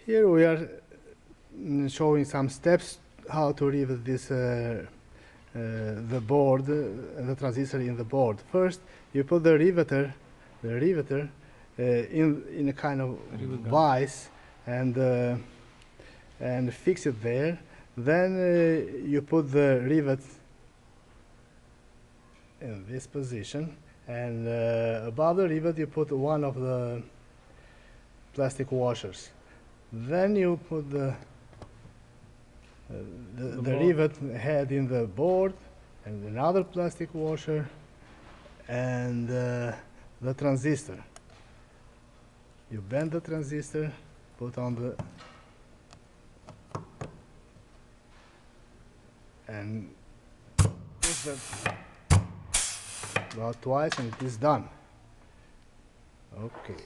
Here we are showing some steps how to rivet this the board, the transistor in the board. First, you put the riveter in a kind of vise and fix it there. Then you put the rivet in this position, and above the rivet you put one of the plastic washers. Then you put the rivet head in the board, and another plastic washer, and the transistor. You bend the transistor, put on the, and push that about twice, and it is done. Okay.